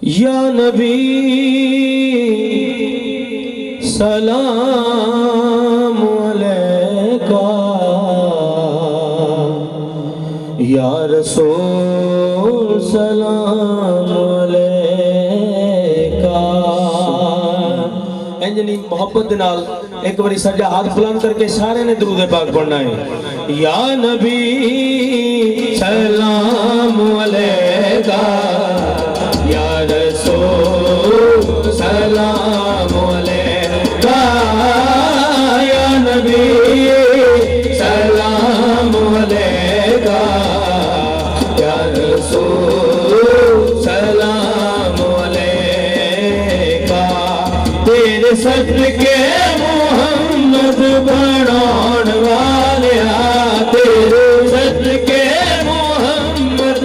या नबी सलाम अलैका, या रसूल सलाम अलैका। इंजनी मोहब्बत दे नाल एक बारी सजा हाथ बुलंद करके सारे ने दुरूद पाक पढ़ना है। या नबी सलाम अलैका, या रसूल सलाम अलैका, या नबी सलाम अलैका, या रसूल सलाम अलैका। तेरे सदके मोहम्मद बनाउण वालिया, तेरे सदके मोहम्मद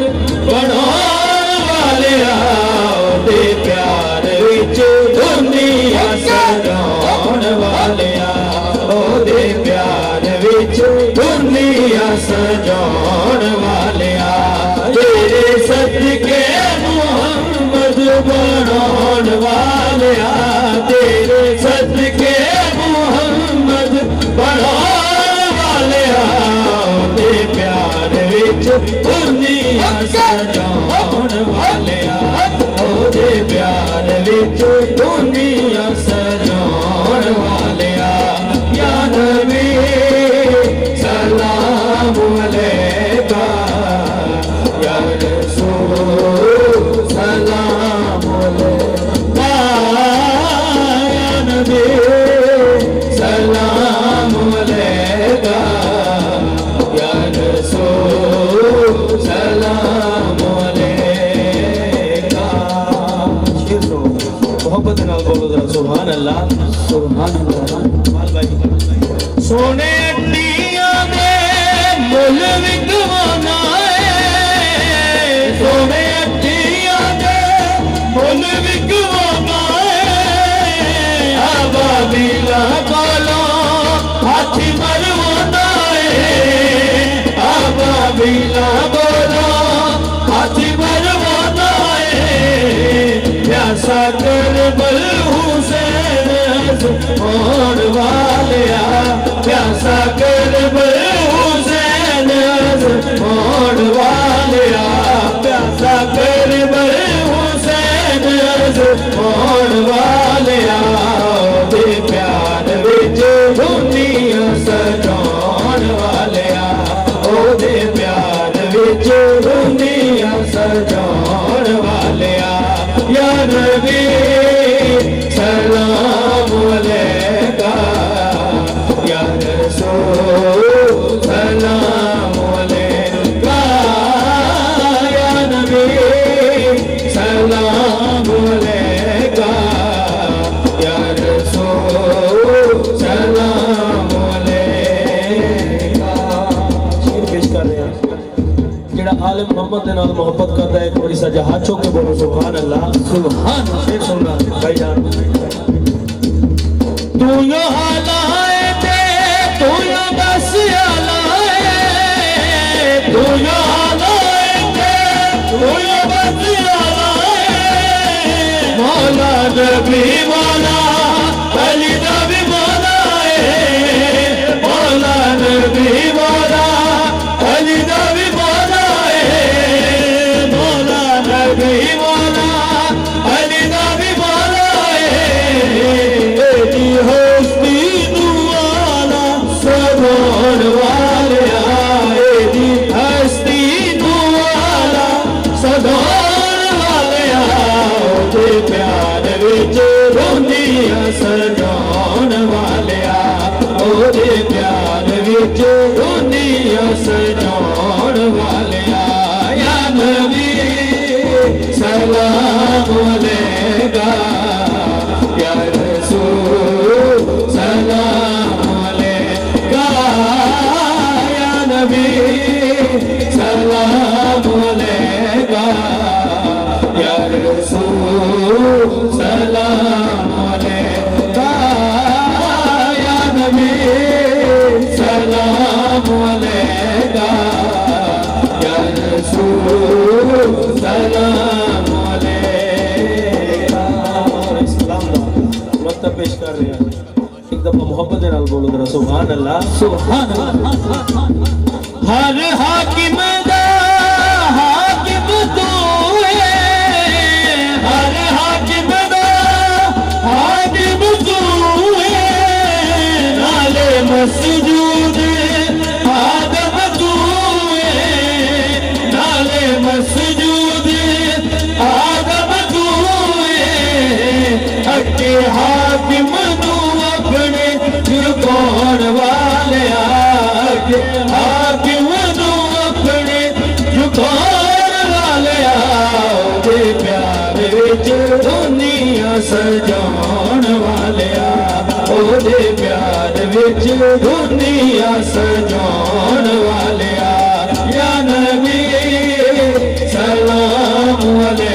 बनाउण वालिया, ते प्यार विच दुनिया सजाउण वालिया, ओदे प्यार विच दुनिया सजाउण वालिया। तेरे सदके मोहम्मद बनाउण वालिया, तेरे सदके मोहम्मद बनाउण वालिया, ते प्यार विच दुनिया सजाउण वालिया, ओदे प्यार विच दुनिया सजाउण वालिया। या नबी सलाम अलैका, या रसूल सलाम अलैका, या नबी सलाम अलैका, या रसूल सलाम अलैका। शेर तो मोहब्बत नाल बोलो जरा सुभान अल्लाह, सुभान अल्लाह। सोने अड्डियां दे मुल विकवाना है, सोने अड्डियां दे मुल विकवाना है, आबादीला कोलो हाथी मरवाना है, आबादीला कोलो हाथी मरवाना है। प्यासा करबल हुसैन होण वालिया, प्यासा करबल हुसैन होण वालिया, प्यासा करबल हुसैन होण वालिया, ते प्यार विच दुनिया सजाउण वालिया, ओदे प्यार विच दुनिया सजाउण वालिया। या नबी सलाम अलैका, या रसूल सलाम अलैका, या नबी सलाम अलैका, या रसूल सलाम अलैका। शेर पेश कर रहे हैं जेड़ा आलिम मोहम्मद दे नाल मोहब्बत करदा है। एक बारी सजा हाथ चुक के बोलो सुभान अल्लाह, सुभान। शेर सुनना भाईजान। तू यो हालाए थे, तू यो बस आलाए, तू यो हालाए थे, तू यो बस आलाए। मौला नबी मौला अली नबी मौला है, मौला नबी मौला अली नबी मौला है, मौला नबी मौला अली नबी मौला है। एदी हस्ती दुआला सदाउण वालिया, एदी हस्ती दुआला सदाउण वालिया, ओदे प्यार विच दुनिया सजाउण वालिया, ओदे प्यार विच दुनिया सजाउण वालिया। या नबी सलाम अलैका, या रसूल सलाम अलैका, या नबी सलाम अलैका, या रसूल सलाम अलैका, या नबी सलाम अलैका, या रसूल सलाम अलैका। बोलो जरा सुभान अल्लाह। सुभान अल्लाह। हर हाकिम दा हाकिम तू है, हर हाकिम दा हाकिम तू है, नाले मसजूद आदम तू है, नाले मसजूद आदम तू है, अके हाकिम तू अपने झुकाउण वाले आके हाकिम तू अपने झुकाउण वाले आके प्यार विच दुनिया सजाउण वाले ओदे प्यार विच दुनिया सजाउण वाले या नबी सलाम अलैहि